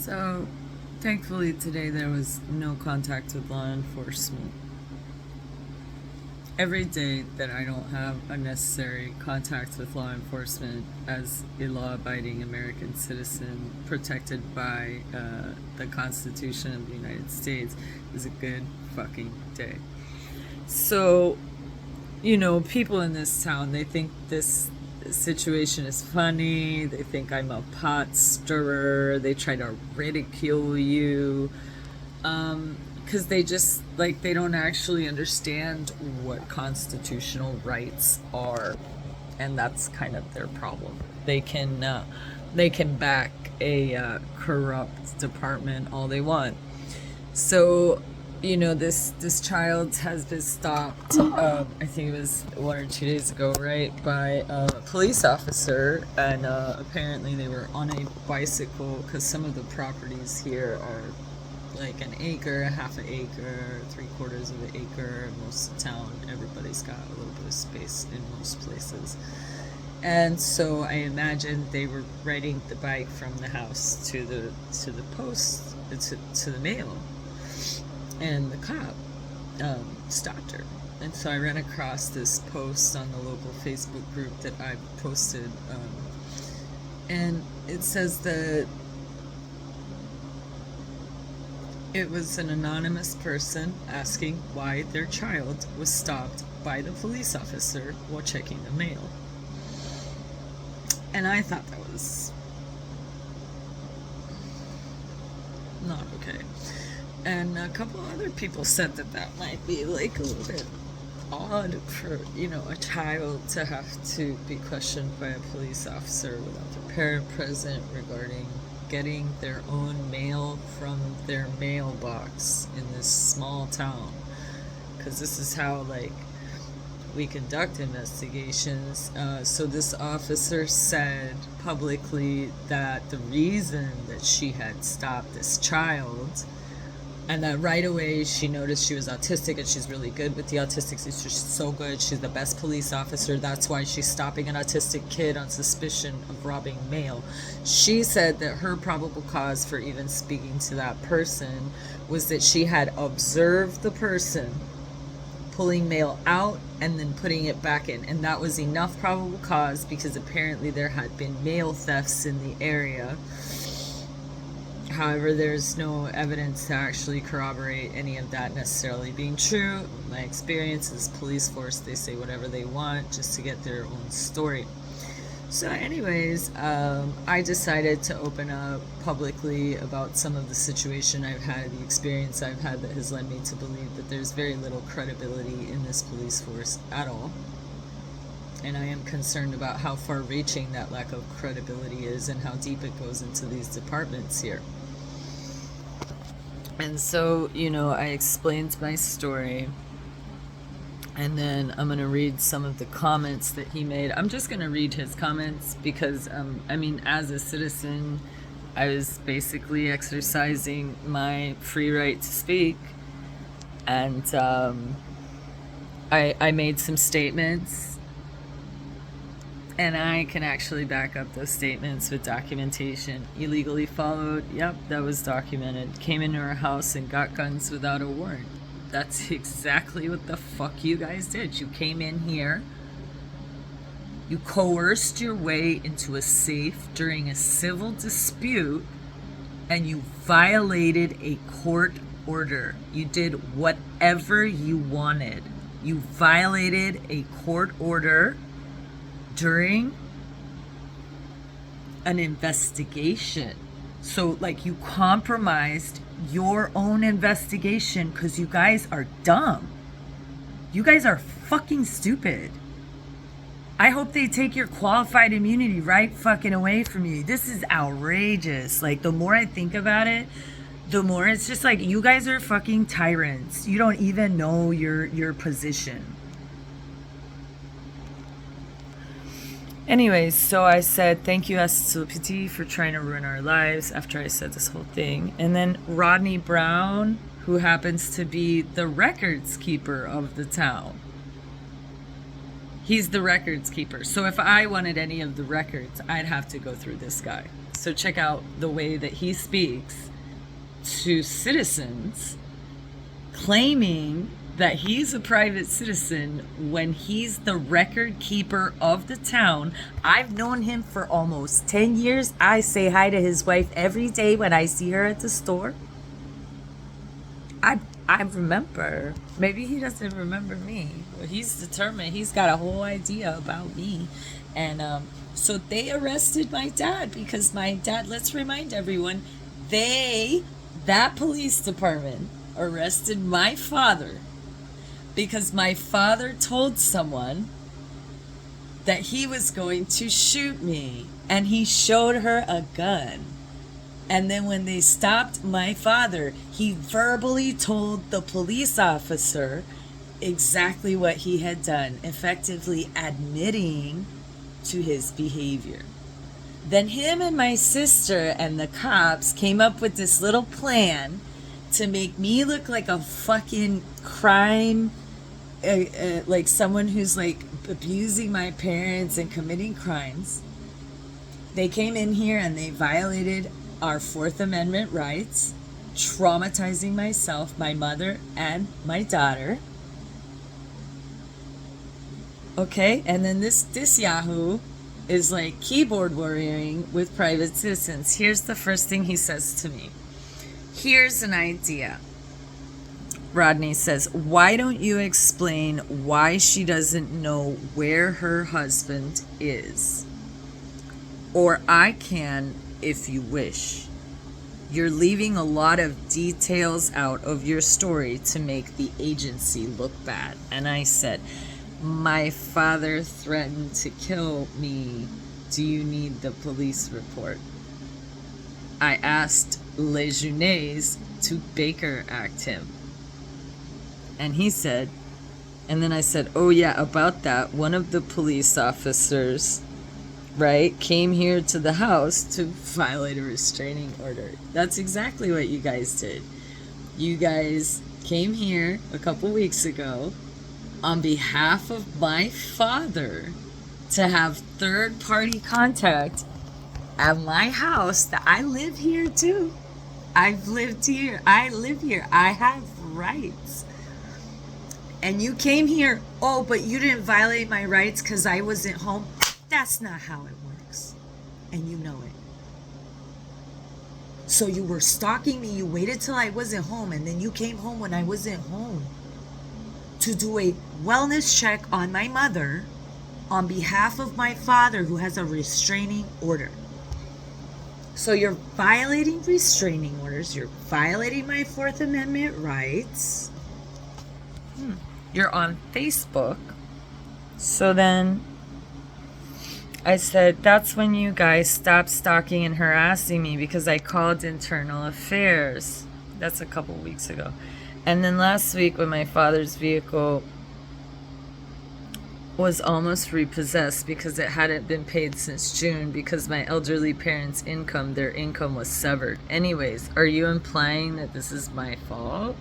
So, thankfully today there was no contact with law enforcement. Every day that I don't have unnecessary contact with law enforcement as a law-abiding American citizen protected by the Constitution of the United States is a good fucking day. So, people in this town, they think this situation is funny. They think I'm a pot stirrer. They try to ridicule you. Because they just, they don't actually understand what constitutional rights are. And that's kind of their problem. They can back a corrupt department all they want. So, this child has been stopped, I think it was 1 or 2 days ago, right, by a police officer, and apparently they were on a bicycle, because some of the properties here are like an acre, half an acre, 3/4 of an acre. Most of the town, everybody's got a little bit of space in most places. And so I imagine they were riding the bike from the house to the post, to the mail. And the cop stopped her. And so I ran across this post on the local Facebook group that I posted. And it says that it was an anonymous person asking why their child was stopped by the police officer while checking the mail. And I thought that was not okay. And a couple other people said that might be like a little bit odd for, a child to have to be questioned by a police officer without their parent present regarding getting their own mail from their mailbox in this small town. Because this is how, we conduct investigations. So this officer said publicly that the reason that she had stopped this child, and that right away she noticed she was autistic, and she's really good with the autistics. She's so good. She's the best police officer. That's why she's stopping an autistic kid on suspicion of robbing mail. She said that her probable cause for even speaking to that person was that she had observed the person pulling mail out and then putting it back in. And that was enough probable cause because apparently there had been mail thefts in the area. However, there's no evidence to actually corroborate any of that necessarily being true. My experience is police force, they say whatever they want just to get their own story. So anyways, I decided to open up publicly about some of the situation I've had, the experience I've had that has led me to believe that there's very little credibility in this police force at all. And I am concerned about how far-reaching that lack of credibility is and how deep it goes into these departments here. And so, I explained my story, and then I'm going to read some of the comments that he made. I'm just going to read his comments because, as a citizen, I was basically exercising my free right to speak. And I made some statements. And I can actually back up those statements with documentation. Illegally followed, yep, that was documented. Came into our house and got guns without a warrant. That's exactly what the fuck you guys did. You came in here, you coerced your way into a safe during a civil dispute, and you violated a court order. You did whatever you wanted. You violated a court order during an investigation. So you compromised your own investigation because you guys are dumb. You guys are fucking stupid. I hope they take your qualified immunity right fucking away from you. This is outrageous. The more I think about it, the more it's just you guys are fucking tyrants. You don't even know your position. Anyways, so I said, thank you, SLPT, for trying to ruin our lives after I said this whole thing. And then Rodney Brown, who happens to be the records keeper of the town, He's the records keeper. So if I wanted any of the records, I'd have to go through this guy. So check out the way that he speaks to citizens, claiming that he's a private citizen when he's the record keeper of the town. I've known him for almost 10 years. I say hi to his wife every day when I see her at the store. I remember. Maybe he doesn't remember me. Well, he's determined. He's got a whole idea about me. And so they arrested my dad because my dad, let's remind everyone, that police department arrested my father because my father told someone that he was going to shoot me, and he showed her a gun. And then when they stopped my father, he verbally told the police officer exactly what he had done, effectively admitting to his behavior. Then him and my sister and the cops came up with this little plan to make me look like a fucking crime, like someone who's like abusing my parents and committing crimes. They came in here and they violated our Fourth Amendment rights, traumatizing myself, my mother, and my daughter. Okay, and then this Yahoo is like keyboard warrioring with private citizens. Here's the first thing he says to me. Here's an idea. Rodney says, why don't you explain why she doesn't know where her husband is? Or I can, if you wish. You're leaving a lot of details out of your story to make the agency look bad. And I said, my father threatened to kill me. Do you need the police report? I asked Lejeunesse to Baker Act him. And he said, and then I said, oh yeah, about that, one of the police officers, right, came here to the house to violate a restraining order. That's exactly what you guys did. You guys came here a couple weeks ago on behalf of my father to have third-party contact at my house. That I live here too. I've lived here. I live here. I have rights. And you came here, oh, but you didn't violate my rights because I wasn't home. That's not how it works. And you know it. So you were stalking me. You waited till I wasn't home, and then you came home when I wasn't home to do a wellness check on my mother on behalf of my father, who has a restraining order. So you're violating restraining orders. You're violating my Fourth Amendment rights. You're on Facebook. So then I said, that's when you guys stopped stalking and harassing me, because I called internal affairs. That's a couple weeks ago. And then last week, when my father's vehicle was almost repossessed because it hadn't been paid since June, because my elderly parents' their income was severed. Anyways, are you implying that this is my fault?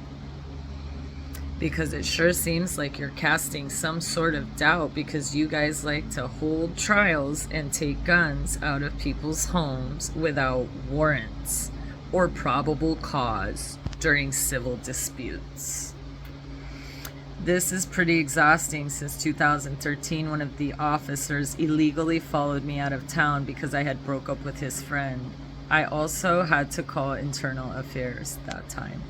Because it sure seems like you're casting some sort of doubt, because you guys like to hold trials and take guns out of people's homes without warrants or probable cause during civil disputes. This is pretty exhausting. Since 2013, one of the officers illegally followed me out of town because I had broke up with his friend. I also had to call internal affairs that time.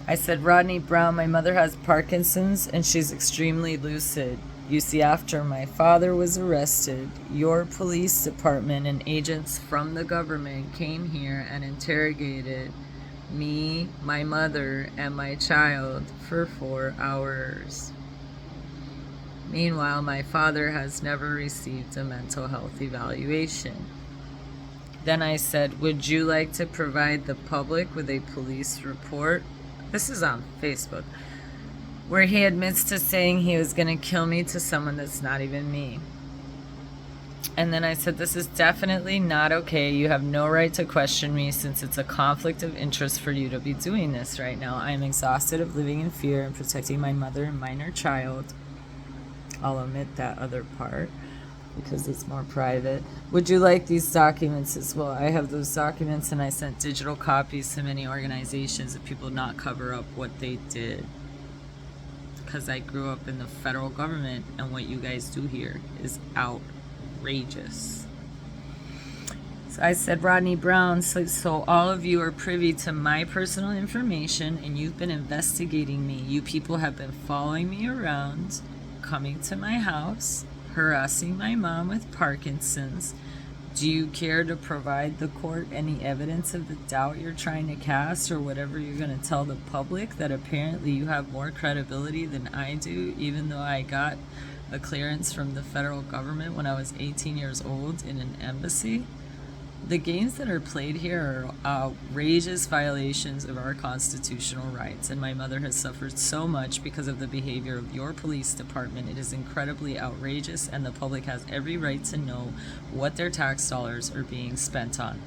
I said, Rodney Brown, my mother has Parkinson's and she's extremely lucid. You see, after my father was arrested, your police department and agents from the government came here and interrogated me, my mother, and my child for 4 hours. Meanwhile, my father has never received a mental health evaluation. Then I said, would you like to provide the public with a police report? This is on Facebook, where he admits to saying he was going to kill me to someone that's not even me. And then I said, this is definitely not okay. You have no right to question me, since it's a conflict of interest for you to be doing this right now. I am exhausted of living in fear and protecting my mother and minor child. I'll omit that other part because it's more private. Would you like these documents as well? I have those documents, and I sent digital copies to many organizations of people not cover up what they did. Because I grew up in the federal government, and what you guys do here is outrageous. So I said, Rodney Brown, so all of you are privy to my personal information, and you've been investigating me. You people have been following me around, coming to my house, harassing my mom with Parkinson's. Do you care to provide the court any evidence of the doubt you're trying to cast, or whatever you're going to tell the public, that apparently you have more credibility than I do, even though I got a clearance from the federal government when I was 18 years old in an embassy? The games that are played here are outrageous violations of our constitutional rights, and my mother has suffered so much because of the behavior of your police department. It is incredibly outrageous, and the public has every right to know what their tax dollars are being spent on.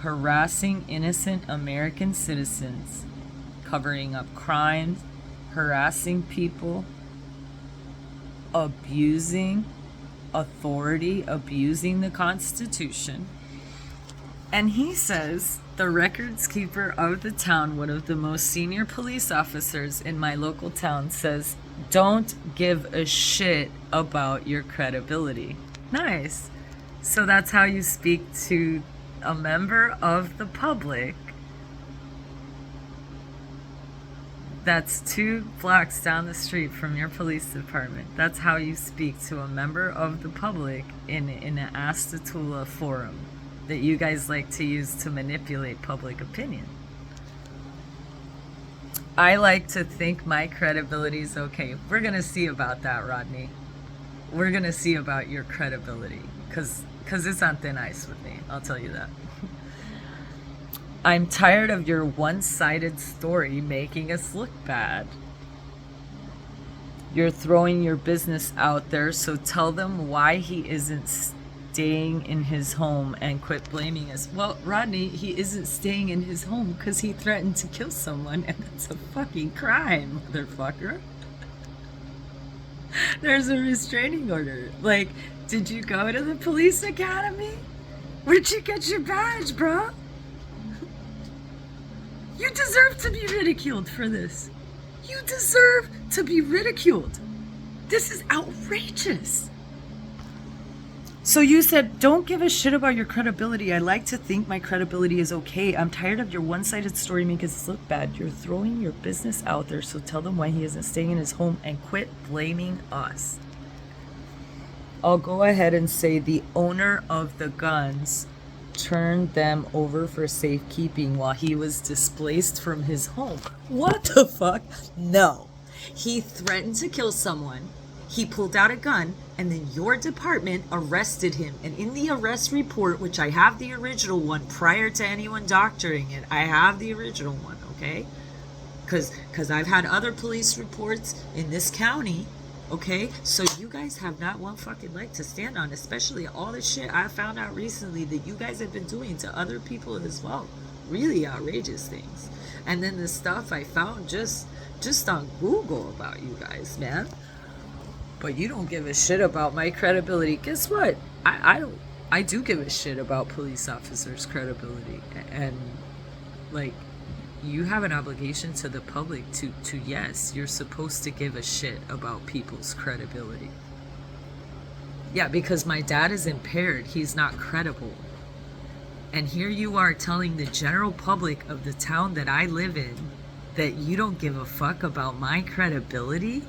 Harassing innocent American citizens, covering up crimes, harassing people, abusing authority, abusing the Constitution. And he says, the records keeper of the town, one of the most senior police officers in my local town, says, don't give a shit about your credibility. Nice. So that's how you speak to a member of the public that's 2 blocks down the street from your police department. That's how you speak to a member of the public in an Astatula forum that you guys like to use to manipulate public opinion. I like to think my credibility is okay. We're going to see about that, Rodney. We're going to see about your credibility, because it's on thin ice with me. I'll tell you that. I'm tired of your one-sided story making us look bad. You're throwing your business out there, so tell them why he isn't staying in his home and quit blaming us. Well, Rodney, he isn't staying in his home because he threatened to kill someone, and that's a fucking crime, motherfucker. There's a restraining order. Like, did you go to the police academy? Where'd you get your badge, bro? You deserve to be ridiculed for this. You deserve to be ridiculed. This is outrageous. So you said, don't give a shit about your credibility. I like to think my credibility is okay. I'm tired of your one-sided story making us look bad. You're throwing your business out there, so tell them why he isn't staying in his home and quit blaming us. I'll go ahead and say the owner of the guns turned them over for safekeeping while he was displaced from his home. What the fuck? No. He threatened to kill someone. He pulled out a gun, and then your department arrested him. And in the arrest report, which I have the original one prior to anyone doctoring it, I have the original one, okay? Because I've had other police reports in this county, okay? So you guys have not one fucking leg to stand on, especially all the shit I found out recently that you guys have been doing to other people as well. Really outrageous things. And then the stuff I found just on Google about you guys, man. But you don't give a shit about my credibility. Guess what? I do give a shit about police officers' credibility. And, like, you have an obligation to the public to yes, you're supposed to give a shit about people's credibility. Yeah, because my dad is impaired. He's not credible. And here you are telling the general public of the town that I live in that you don't give a fuck about my credibility?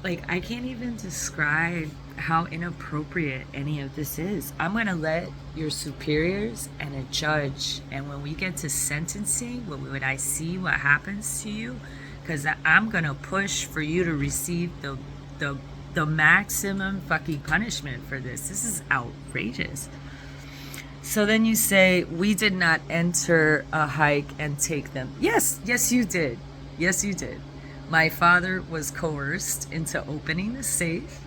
Like, I can't even describe how inappropriate any of this is. I'm going to let your superiors and a judge, and when we get to sentencing, when I see what happens to you, because I'm going to push for you to receive the maximum fucking punishment for this. This is outrageous. So then you say, we did not enter a hike and take them. Yes, you did. Yes, you did. My father was coerced into opening the safe.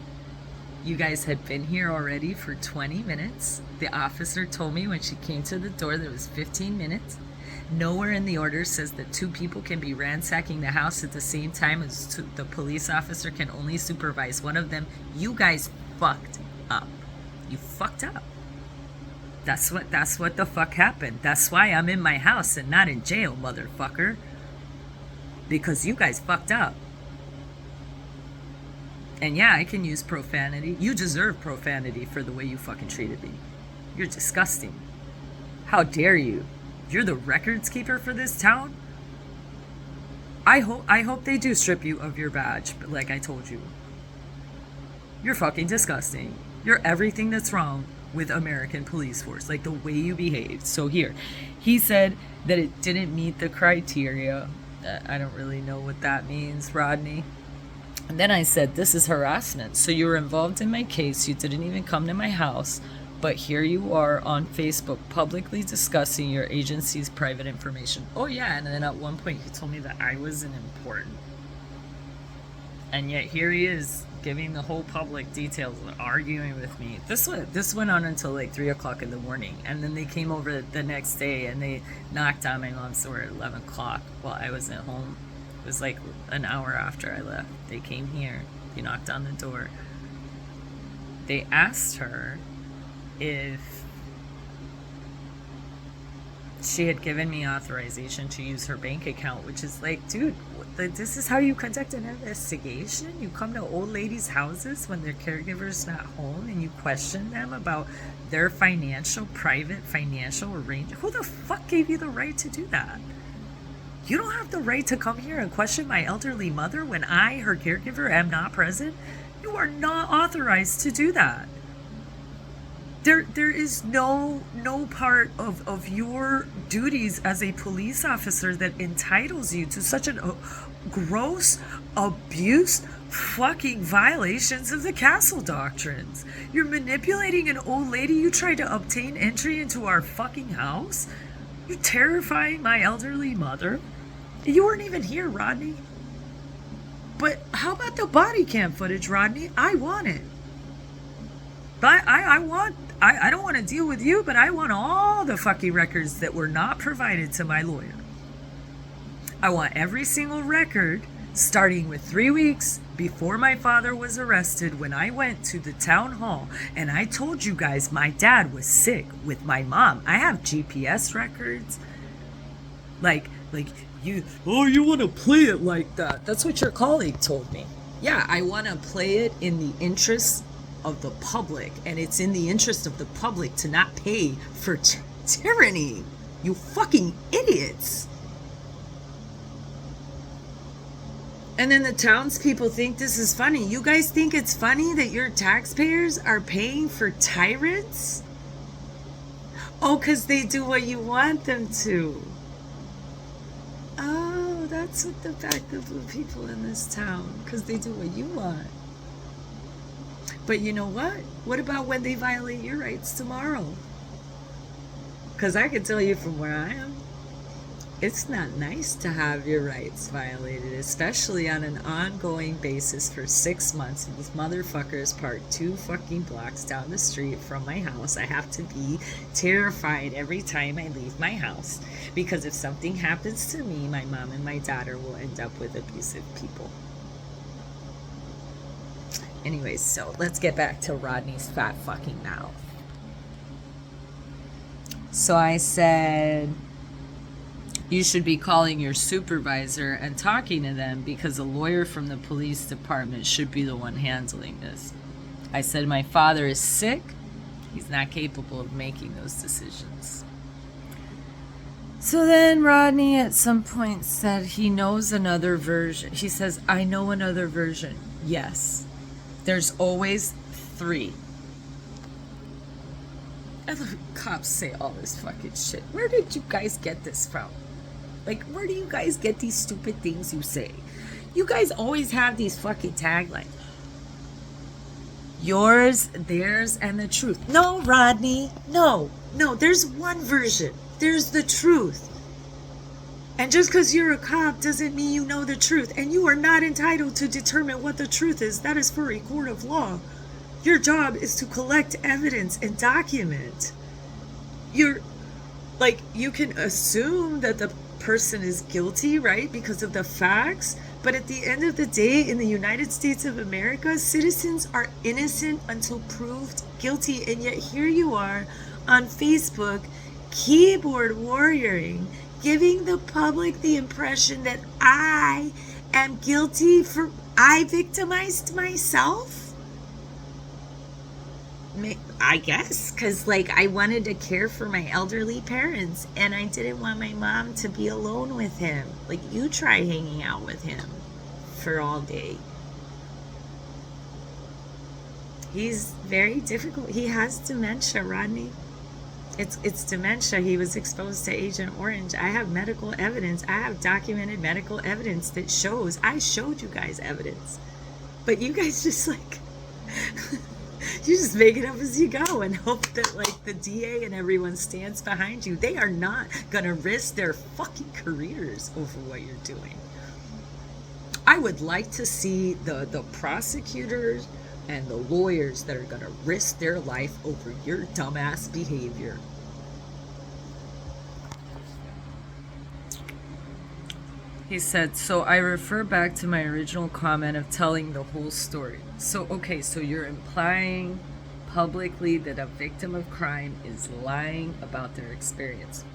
You guys had been here already for 20 minutes. The officer told me when she came to the door there was 15 minutes. Nowhere in the order says that two people can be ransacking the house at the same time as the police officer can only supervise one of them. You guys fucked up. You fucked up. That's what the fuck happened. That's why I'm in my house and not in jail, motherfucker. Because you guys fucked up. And yeah, I can use profanity. You deserve profanity for the way you fucking treated me. You're disgusting. How dare you? You're the records keeper for this town? I hope they do strip you of your badge, but like I told you. You're fucking disgusting. You're everything that's wrong with American police force, like the way you behaved. So here, he said that it didn't meet the criteria. I don't really know what that means, Rodney. And then I said, this is harassment. So you were involved in my case. You didn't even come to my house. But here you are on Facebook publicly discussing your agency's private information. Oh, yeah. And then at one point he told me that I wasn't important. And yet here he is giving the whole public details and arguing with me. This went on until like 3 o'clock in the morning. And then they came over the next day and they knocked on my mom's door at 11 o'clock while I was at home. It was like an hour after I left. They came here. They knocked on the door. They asked her if she had given me authorization to use her bank account, which is like, dude, this is how you conduct an investigation? You come to old ladies' houses when their caregiver's not home and you question them about their private financial arrangement? Who the fuck gave you the right to do that? You don't have the right to come here and question my elderly mother when I, her caregiver, am not present. You are not authorized to do that. There is no part of your duties as a police officer that entitles you to such a gross abuse, fucking violations of the castle doctrines. You're manipulating an old lady. You tried to obtain entry into our fucking house. You're terrifying my elderly mother. You weren't even here, Rodney. But how about the body cam footage, Rodney? I want it. But I don't want to deal with you, but I want all the fucking records that were not provided to my lawyer. I want every single record, starting with 3 weeks before my father was arrested, when I went to the town hall and I told you guys my dad was sick with my mom. I have GPS records. Like you want to play it like that. That's what your colleague told me. Yeah, I want to play it in the interest of the public, and it's in the interest of the public to not pay for tyranny. You fucking idiots. And then the townspeople think this is funny. You guys think it's funny that your taxpayers are paying for tyrants? Oh, because they do what you want them to. Oh, that's what the fact of the people in this town, because they do what you want. But you know what? What about when they violate your rights tomorrow? Because I can tell you from where I am, it's not nice to have your rights violated, especially on an ongoing basis for 6 months. This motherfucker is parked 2 fucking blocks down the street from my house. I have to be terrified every time I leave my house, because if something happens to me, my mom and my daughter will end up with abusive people. Anyways, so let's get back to Rodney's fat fucking mouth. So I said, you should be calling your supervisor and talking to them, because a lawyer from the police department should be the one handling this. I said, my father is sick. He's not capable of making those decisions. So then Rodney at some point said he knows another version. He says, I know another version. Yes. There's always 3. And the cops say all this fucking shit. Where did you guys get this from? Like, where do you guys get these stupid things you say? You guys always have these fucking taglines. Yours, theirs, and the truth. No, Rodney. No, there's one version. There's the truth. And just because you're a cop doesn't mean you know the truth. And you are not entitled to determine what the truth is. That is for a court of law. Your job is to collect evidence and document. Like, you can assume that the person is guilty, right, because of the facts. But at the end of the day, in the United States of America, citizens are innocent until proved guilty. And yet here you are on Facebook, keyboard warrioring, giving the public the impression that I am guilty for I victimized myself. I guess, because like I wanted to care for my elderly parents and I didn't want my mom to be alone with him. Like, you try hanging out with him for all day. He's very difficult. He has dementia, Rodney. It's dementia. He was exposed to Agent Orange. I have medical evidence. I have documented medical evidence that shows. I showed you guys evidence. But you guys just like you just make it up as you go and hope that like the DA and everyone stands behind you. They are not gonna risk their fucking careers over what you're doing. I would like to see the prosecutors and the lawyers that are gonna risk their life over your dumbass behavior. He said, so I refer back to my original comment of telling the whole story. So, okay, so you're implying publicly that a victim of crime is lying about their experience.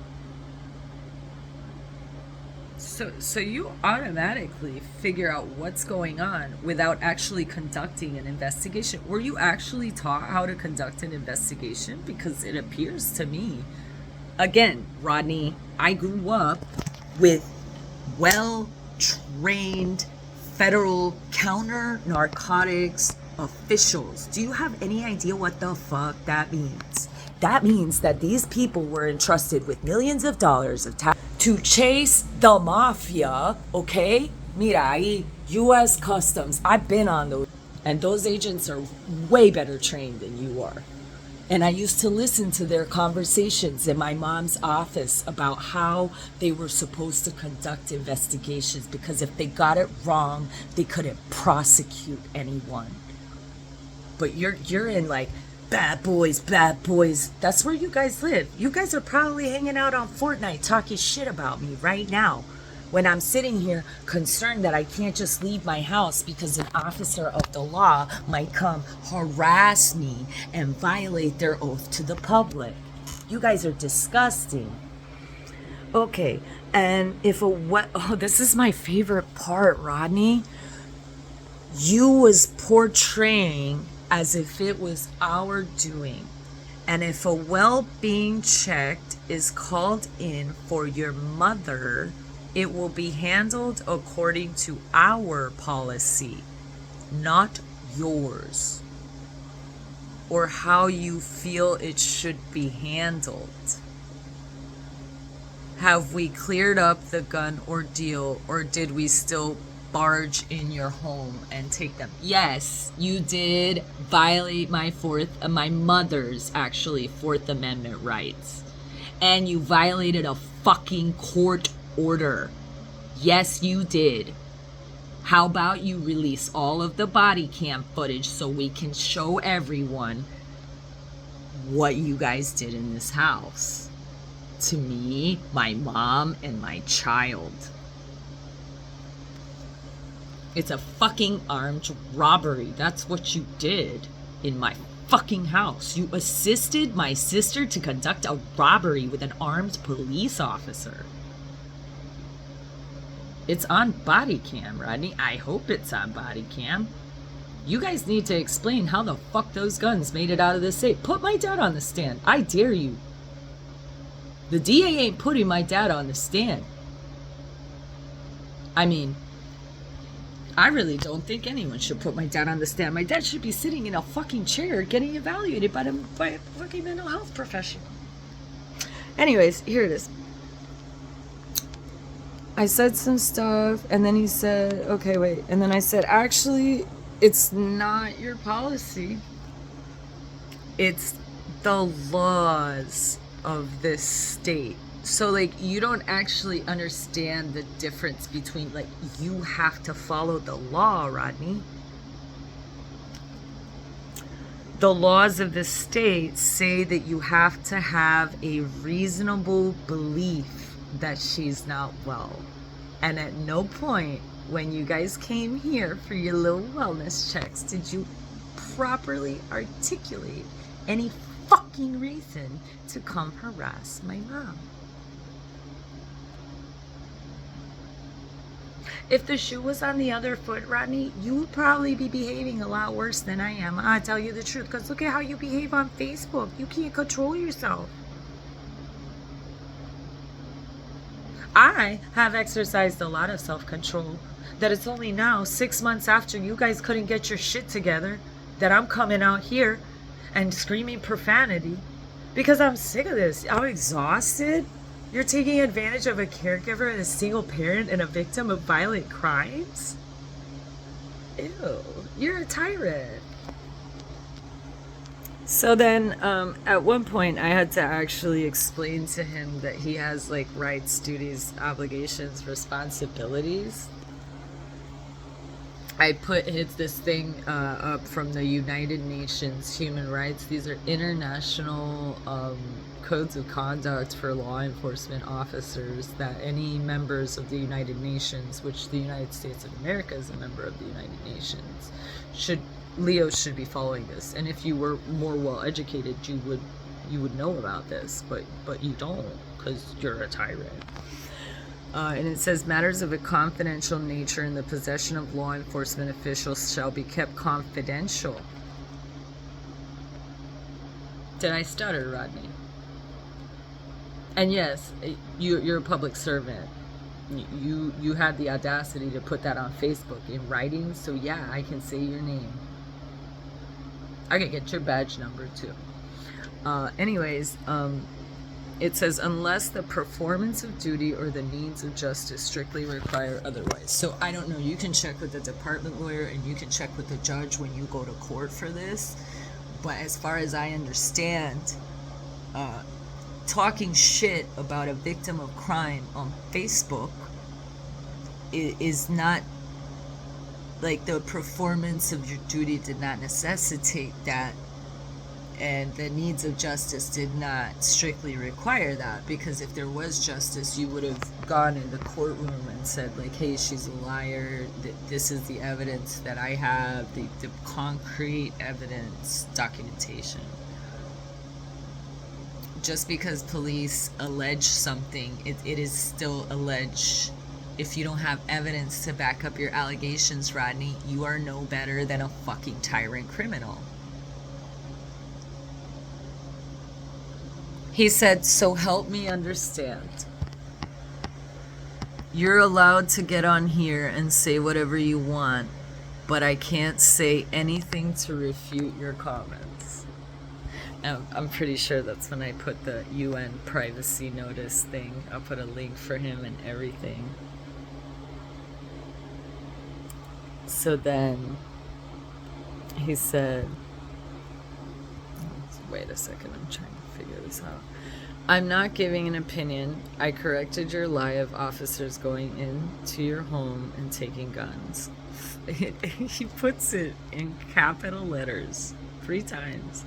So you automatically figure out what's going on without actually conducting an investigation. Were you actually taught how to conduct an investigation? Because it appears to me, again, Rodney, I grew up with well-trained federal counter-narcotics officials. Do you have any idea what the fuck that means? That means that these people were entrusted with millions of dollars of tax to chase the mafia, okay? Mira, U.S. Customs, I've been on those, and those agents are way better trained than you are. And I used to listen to their conversations in my mom's office about how they were supposed to conduct investigations, because if they got it wrong, they couldn't prosecute anyone. But you're in like bad boys. That's where you guys live. You guys are probably hanging out on Fortnite talking shit about me right now, when I'm sitting here concerned that I can't just leave my house because an officer of the law might come harass me and violate their oath to the public. You guys are disgusting. Okay, and this is my favorite part, Rodney. You was portraying as if it was our doing. And if a well-being check is called in for your mother, it will be handled according to our policy, not yours, or how you feel it should be handled. Have we cleared up the gun ordeal, or did we still barge in your home and take them? Yes, you did violate my mother's actually Fourth Amendment rights. And you violated a fucking court order. Yes, you did. How about you release all of the body cam footage so we can show everyone what you guys did in this house to me, my mom, and my child. It's a fucking armed robbery. That's what you did in my fucking house. You assisted my sister to conduct a robbery with an armed police officer. It's on body cam, Rodney. I hope it's on body cam. You guys need to explain how the fuck those guns made it out of the safe. Put my dad on the stand. I dare you. The DA ain't putting my dad on the stand. I mean, I really don't think anyone should put my dad on the stand. My dad should be sitting in a fucking chair getting evaluated by a fucking mental health professional. Anyways, here it is. I said some stuff, and then he said, okay, wait. And then I said, actually, it's not your policy. It's the laws of this state. So, like, you don't actually understand the difference between, like, you have to follow the law, Rodney. the laws of the state say that you have to have a reasonable belief that she's not well. And at no point when you guys came here for your little wellness checks did you properly articulate any fucking reason to come harass my mom. If the shoe was on the other foot, Rodney, you would probably be behaving a lot worse than I am. I tell you the truth, because look at how you behave on Facebook. You can't control yourself. I have exercised a lot of self-control. That it's only now, 6 months after you guys couldn't get your shit together, that I'm coming out here and screaming profanity. Because I'm sick of this. I'm exhausted. You're taking advantage of a caregiver and a single parent and a victim of violent crimes? Ew, you're a tyrant. So then, at one point, I had to actually explain to him that he has, like, rights, duties, obligations, responsibilities. I put this thing up from the United Nations Human Rights. These are international codes of conduct for law enforcement officers that any members of the United Nations, which the United States of America is a member of the United Nations, Leos should be following this. And if you were more well educated, you would know about this, but you don't, because you're a tyrant. And it says matters of a confidential nature in the possession of law enforcement officials shall be kept confidential. Did I stutter, Rodney? And yes, you're a public servant. You had the audacity to put that on Facebook in writing, so yeah, I can say your name. I can get your badge number too. Anyways, it says unless the performance of duty or the needs of justice strictly require otherwise. So I don't know, you can check with the department lawyer and you can check with the judge when you go to court for this. But as far as I understand, talking shit about a victim of crime on Facebook is not, like, the performance of your duty did not necessitate that, and the needs of justice did not strictly require that, because if there was justice, you would have gone in the courtroom and said, like, hey, she's a liar, this is the evidence that I have, the concrete evidence, documentation. Just because police allege something, it is still alleged. If you don't have evidence to back up your allegations, Rodney, you are no better than a fucking tyrant criminal. He said, so help me understand. You're allowed to get on here and say whatever you want, but I can't say anything to refute your comments. I'm pretty sure that's when I put the UN privacy notice thing. I'll put a link for him and everything. So then he said, wait a second, I'm trying to figure this out. I'm not giving an opinion. I corrected your lie of officers going into your home and taking guns. He puts it in capital letters 3 times.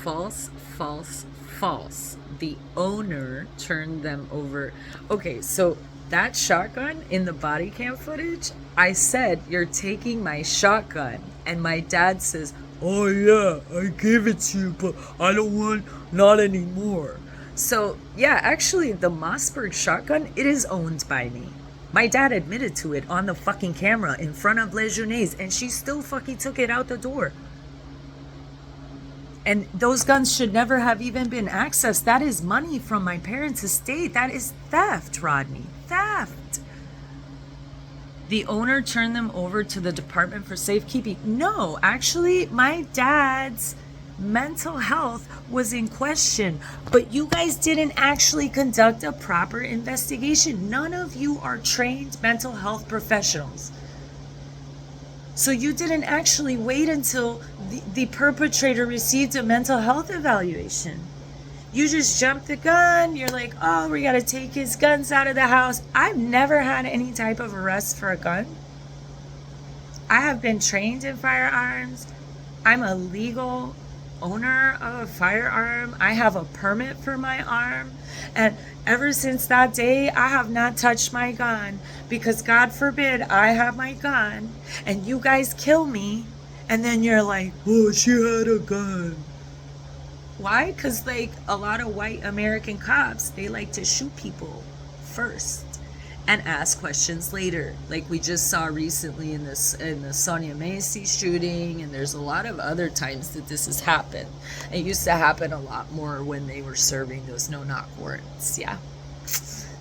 False, false, false. The owner turned them over. Okay, so that shotgun in the body cam footage, I said, you're taking my shotgun. And my dad says, oh yeah, I gave it to you, but I don't want, not anymore. So yeah, actually the Mossberg shotgun, it is owned by me. My dad admitted to it on the fucking camera in front of Legionnaise, and she still fucking took it out the door. And those guns should never have even been accessed. That is money from my parents' estate. That is theft, Rodney. Theft. The owner turned them over to the Department for Safekeeping. No, actually, my dad's mental health was in question. But you guys didn't actually conduct a proper investigation. None of you are trained mental health professionals. So you didn't actually wait until the perpetrator received a mental health evaluation. You just jumped the gun. You're like, oh, we got to take his guns out of the house. I've never had any type of arrest for a gun. I have been trained in firearms. I'm a legal owner of a firearm. I have a permit for my arm. And ever since that day, I have not touched my gun because God forbid I have my gun and you guys kill me. And then you're like, oh, she had a gun. Why? Because, like, a lot of white American cops, they like to shoot people first and ask questions later. Like we just saw recently in the Sonia Macy shooting, and there's a lot of other times that this has happened. It used to happen a lot more when they were serving those no-knock warrants, yeah?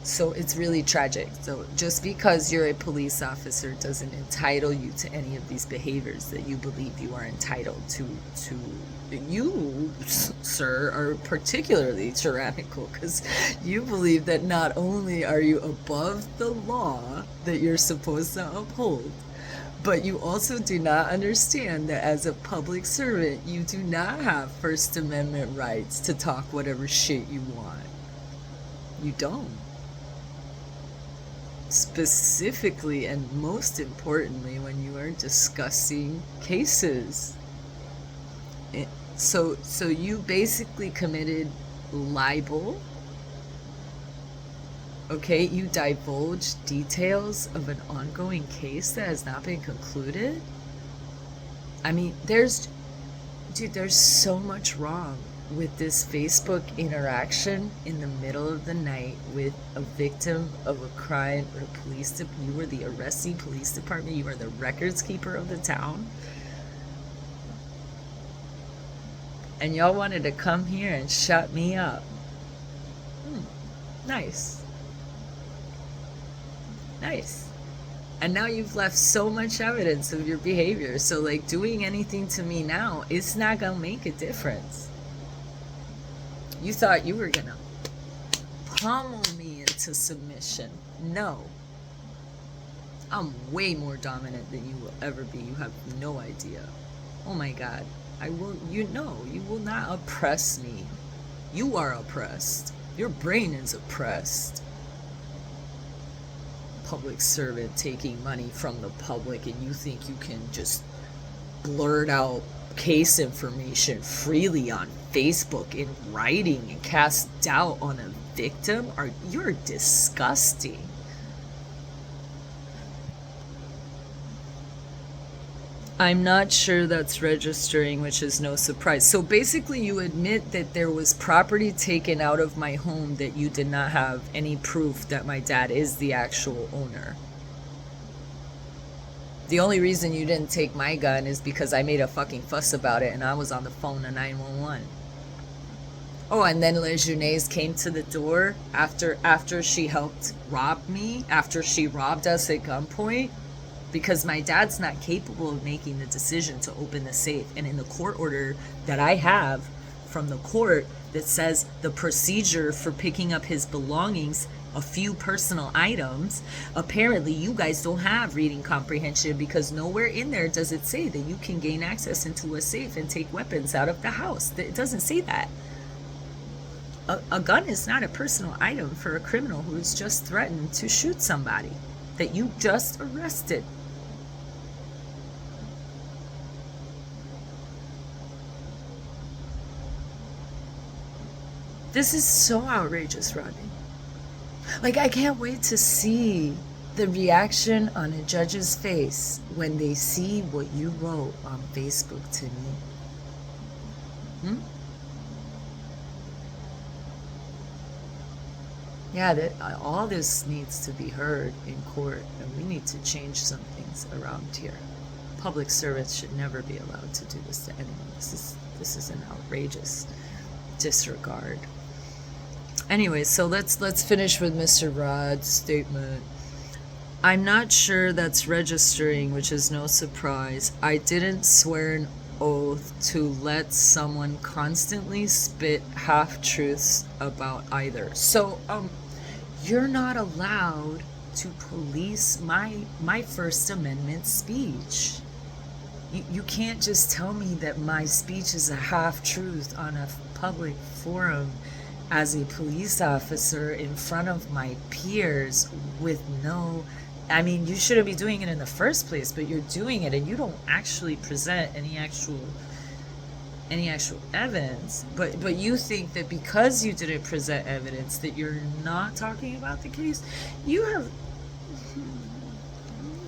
So it's really tragic. So just because you're a police officer doesn't entitle you to any of these behaviors that you believe you are entitled to. You, sir, are particularly tyrannical because you believe that not only are you above the law that you're supposed to uphold, but you also do not understand that as a public servant, you do not have First Amendment rights to talk whatever shit you want. You don't. Specifically and most importantly when you are discussing cases. So you basically committed libel. Okay, you divulged details of an ongoing case that has not been concluded. I mean, there's so much wrong with this Facebook interaction in the middle of the night with a victim of a crime or you were the arresting police department, you are the records keeper of the town. And y'all wanted to come here and shut me up. Nice. Nice. And now you've left so much evidence of your behavior. So, like, doing anything to me now, it's not going to make a difference. You thought you were going to pummel me into submission. No. I'm way more dominant than you will ever be. You have no idea. Oh my God. You will not oppress me. You are oppressed. Your brain is oppressed. Public servant taking money from the public, and you think you can just blurt out case information freely on Facebook in writing and cast doubt on a victim? You're disgusting. I'm not sure that's registering, which is no surprise. So basically you admit that there was property taken out of my home that you did not have any proof that my dad is the actual owner. The only reason you didn't take my gun is because I made a fucking fuss about it and I was on the phone to 911. Oh, and then Lejeunesse came to the door after she helped rob me, after she robbed us at gunpoint. Because my dad's not capable of making the decision to open the safe. And in the court order that I have from the court that says the procedure for picking up his belongings, a few personal items, apparently you guys don't have reading comprehension because nowhere in there does it say that you can gain access into a safe and take weapons out of the house. It doesn't say that. A gun is not a personal item for a criminal who has just threatened to shoot somebody that you just arrested. This is so outrageous, Rodney. Like, I can't wait to see the reaction on a judge's face when they see what you wrote on Facebook to me. Yeah, all this needs to be heard in court, and we need to change some things around here. Public servants should never be allowed to do this to anyone. This is an outrageous disregard. Anyway, so let's finish with Mr. Rod's statement. I'm not sure that's registering, which is no surprise. I didn't swear an oath to let someone constantly spit half-truths about either. So, you're not allowed to police my First Amendment speech. You can't just tell me that my speech is a half-truth on a public forum as a police officer in front of my peers with no... I mean, you shouldn't be doing it in the first place, but you're doing it and you don't actually present any actual any actual evidence, but you think that because you didn't present evidence that you're not talking about the case. You have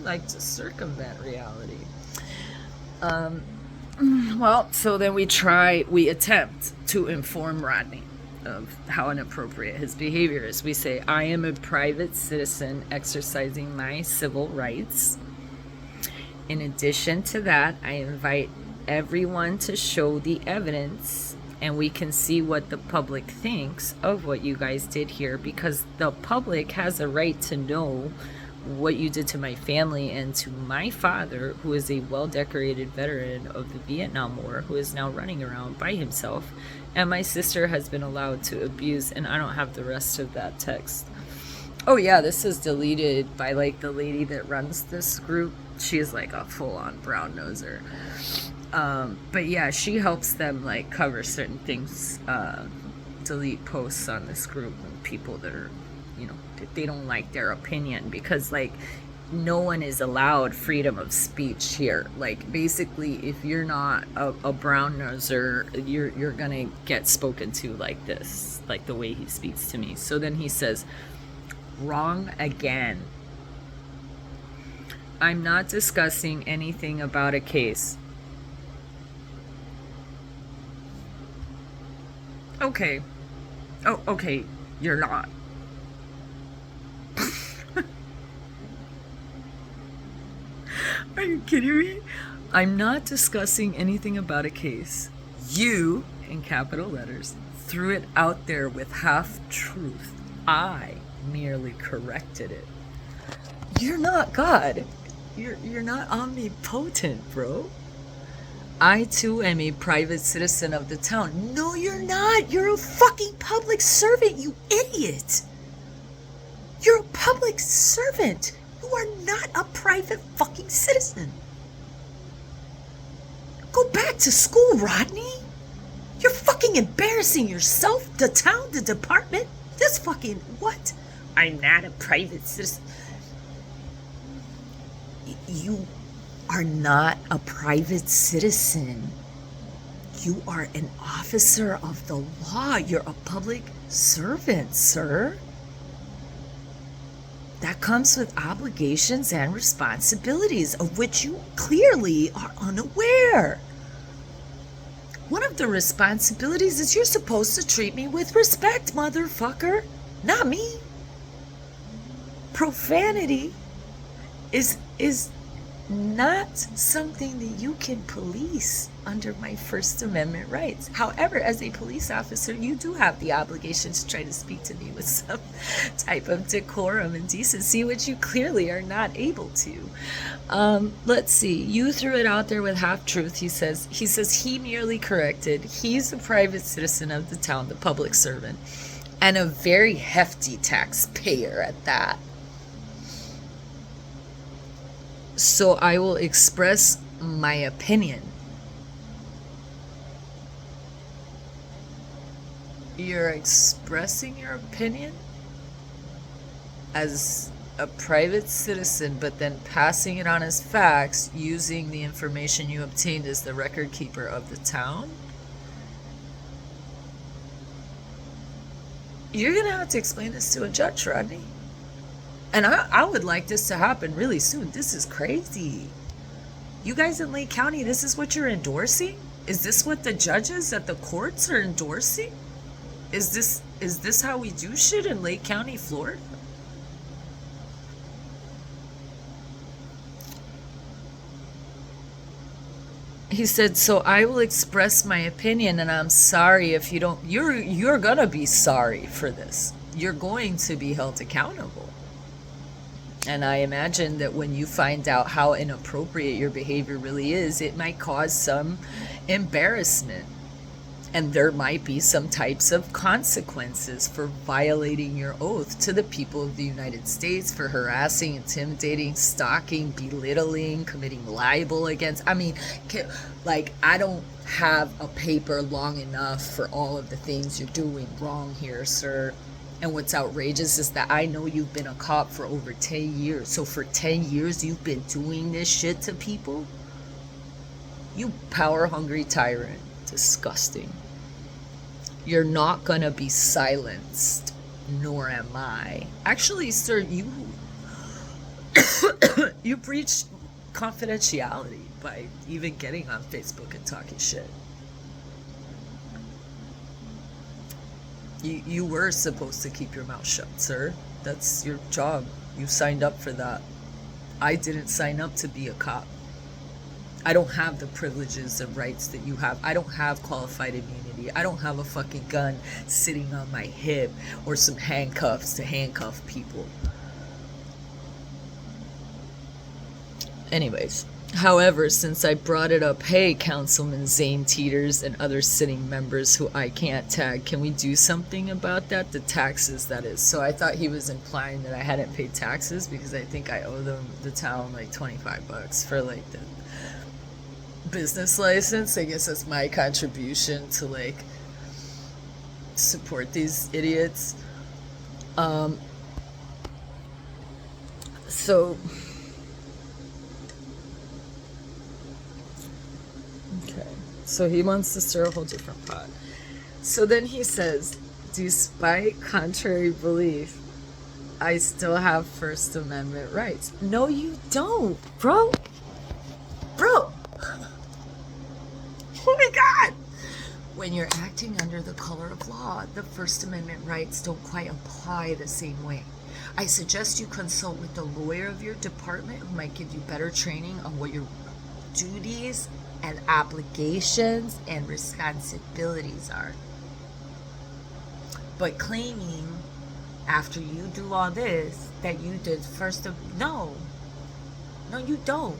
like to circumvent reality. Well, so then we attempt to inform Rodney of how inappropriate his behavior is. We say, I am a private citizen exercising my civil rights. In addition to that, I invite everyone to show the evidence, and we can see what the public thinks of what you guys did here, because the public has a right to know what you did to my family and to my father, who is a well-decorated veteran of the Vietnam War, who is now running around by himself, and my sister has been allowed to abuse. And I don't have the rest of that text. Oh yeah, this is deleted by like the lady that runs this group. She is like a full-on brown noser. But yeah, she helps them like cover certain things, delete posts on this group and people that are, you know, they don't like their opinion, because like no one is allowed freedom of speech here. Like basically, if you're not a brown noser, you're gonna get spoken to like this, like the way he speaks to me. So then he says, wrong again. I'm not discussing anything about a case. Okay. Oh, okay, you're not. Are you kidding me? I'm not discussing anything about a case. You, in capital letters, threw it out there with half truth. I merely corrected it. You're not God. You're not omnipotent, bro. I too am a private citizen of the town. No, you're not. You're a fucking public servant, you idiot. You're a public servant. You are not a private fucking citizen. Go back to school, Rodney. You're fucking embarrassing yourself, the town, the department. This fucking what? I'm not a private citizen. You are not a private citizen. You are an officer of the law. You're a public servant, sir. That comes with obligations and responsibilities of which you clearly are unaware. One of the responsibilities is you're supposed to treat me with respect, motherfucker, not me. Profanity is not something that you can police under my First Amendment rights. However, as a police officer, you do have the obligation to try to speak to me with some type of decorum and decency, which you clearly are not able to. Let's see. You threw it out there with half truth. He says he merely corrected. He's a private citizen of the town, the public servant, and a very hefty taxpayer at that. So I will express my opinion. You're expressing your opinion as a private citizen, but then passing it on as facts using the information you obtained as the record keeper of the town? You're going to have to explain this to a judge, Rodney. And I would like this to happen really soon. This is crazy. You guys in Lake County, this is what you're endorsing? Is this what the judges at the courts are endorsing? Is this how we do shit in Lake County, Florida? He said, so I will express my opinion, and I'm sorry if you don't. You're gonna be sorry for this. You're going to be held accountable. And I imagine that when you find out how inappropriate your behavior really is, it might cause some embarrassment. And there might be some types of consequences for violating your oath to the people of the United States, for harassing, intimidating, stalking, belittling, committing libel against. I mean, like, I don't have a paper long enough for all of the things you're doing wrong here, sir. And what's outrageous is that I know you've been a cop for over 10 years. So for 10 years, you've been doing this shit to people? You power-hungry tyrant. disgusting. You're not gonna be silenced, nor am I. Actually, sir, you breached confidentiality by even getting on Facebook and talking shit. You were supposed to keep your mouth shut, sir. That's your job. You signed up for that. I didn't sign up to be a cop. I don't have the privileges and rights that you have. I don't have qualified immunity. I don't have a fucking gun sitting on my hip or some handcuffs to handcuff people. Anyways, however, since I brought it up, hey, Councilman Zane Teeters and other sitting members who I can't tag, can we do something about that? The taxes, that is. So I thought he was implying that I hadn't paid taxes because I think I owe them, the town, like $25 for like the business license. I guess that's my contribution to like support these idiots. So okay, so he wants to stir a whole different pot. So then he says, despite contrary belief, I still have First Amendment rights. No, you don't, bro. Oh my God! When you're acting under the color of law, the First Amendment rights don't quite apply the same way. I suggest you consult with the lawyer of your department who might give you better training on what your duties and obligations and responsibilities are. But claiming after you do all this that you did no, you don't.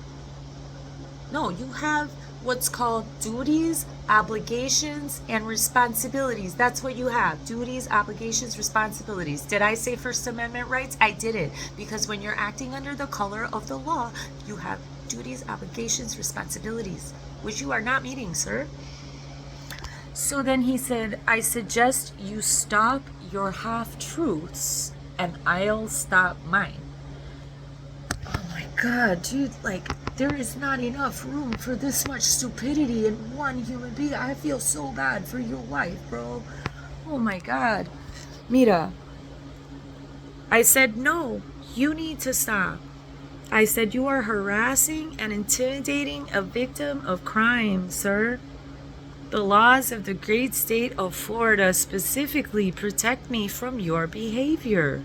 No, you have what's called duties, obligations, and responsibilities. That's what you have. Duties, obligations, responsibilities. Did I say First Amendment rights? I didn't. Because when you're acting under the color of the law, you have duties, obligations, responsibilities, which you are not meeting, sir. So then he said, I suggest you stop your half-truths and I'll stop mine. Oh my God, dude, like, there is not enough room for this much stupidity in one human being. I feel so bad for your wife, bro. Oh my God. Mira, I said, no, you need to stop. I said, you are harassing and intimidating a victim of crime, sir. The laws of the great state of Florida specifically protect me from your behavior.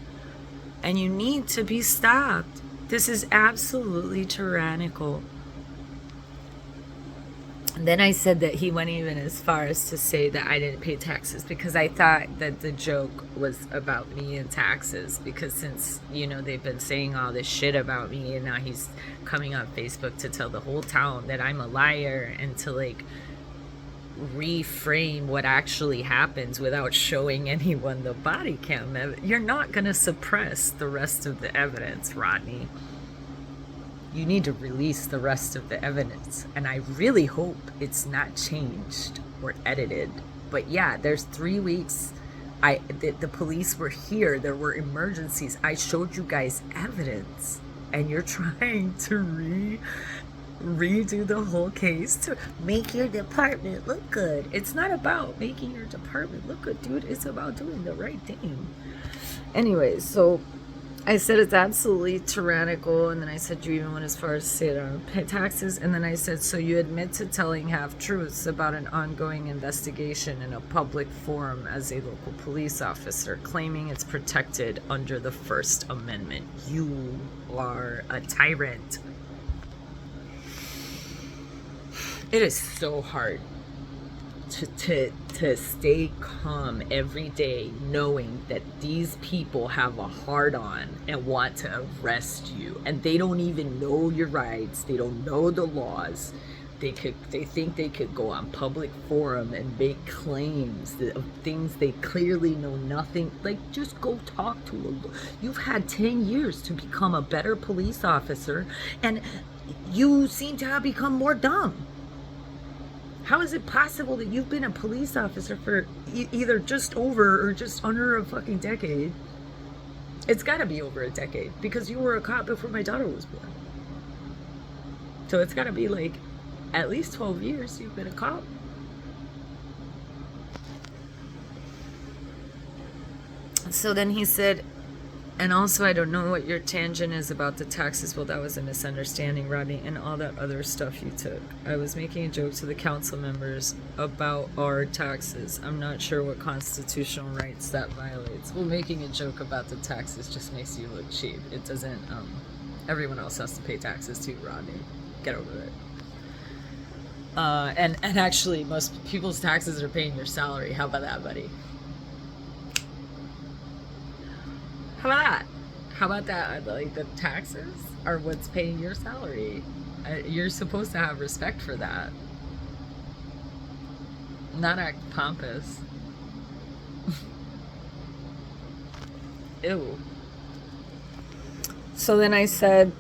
And you need to be stopped. This is absolutely tyrannical. And then I said that he went even as far as to say that I didn't pay taxes because I thought that the joke was about me and taxes, because since, you know, they've been saying all this shit about me and now he's coming on Facebook to tell the whole town that I'm a liar and to like reframe what actually happens without showing anyone the body cam. You're not going to suppress the rest of the evidence, Rodney. You need to release the rest of the evidence, and I really hope it's not changed or edited. But yeah, there's 3 weeks the police were here, there were emergencies, I showed you guys evidence, and you're trying to redo the whole case to make your department look good. It's not about making your department look good, dude. It's about doing the right thing. Anyways, so I said it's absolutely tyrannical, and then I said you even went as far as to say I don't pay taxes, and then I said, so you admit to telling half-truths about an ongoing investigation in a public forum as a local police officer, claiming it's protected under the First Amendment. You are a tyrant. It is so hard to stay calm every day knowing that these people have a hard-on and want to arrest you, and they don't even know your rights, they don't know the laws. They think they could go on public forum and make claims of things they clearly know nothing. Like, just go talk to them. You've had 10 years to become a better police officer, and you seem to have become more dumb. How is it possible that you've been a police officer for either just over or just under a fucking decade? It's got to be over a decade, because you were a cop before my daughter was born. So it's got to be like at least 12 years you've been a cop. So then he said, and also, I don't know what your tangent is about the taxes. Well, that was a misunderstanding, Rodney, and all that other stuff you took. I was making a joke to the council members about our taxes. I'm not sure what constitutional rights that violates. Well, making a joke about the taxes just makes you look cheap. It doesn't, everyone else has to pay taxes too, Rodney. Get over it. And actually, most people's taxes are paying your salary. How about that, buddy? How about that? How about that? Like, the taxes are what's paying your salary. You're supposed to have respect for that. Not act pompous. Ew. So then I said,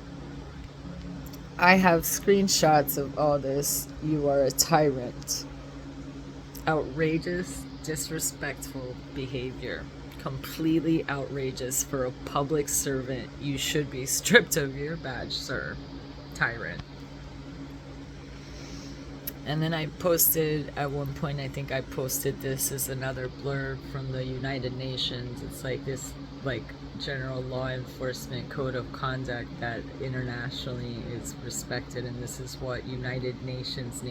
I have screenshots of all this. You are a tyrant. Outrageous, disrespectful behavior. Completely outrageous for a public servant. You should be stripped of your badge, sir. Tyrant. And then I posted, at one point, I think I posted this as another blurb from the United Nations. It's like this, like, general law enforcement code of conduct that internationally is respected, and this is what United Nations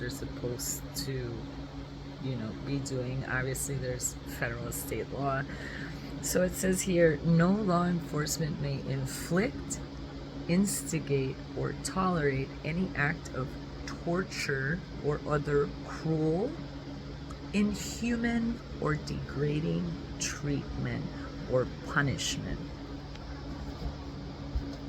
are supposed to, you know, be doing. Obviously there's federal and state law. So it says here, no law enforcement may inflict, instigate, or tolerate any act of torture or other cruel, inhuman, or degrading treatment or punishment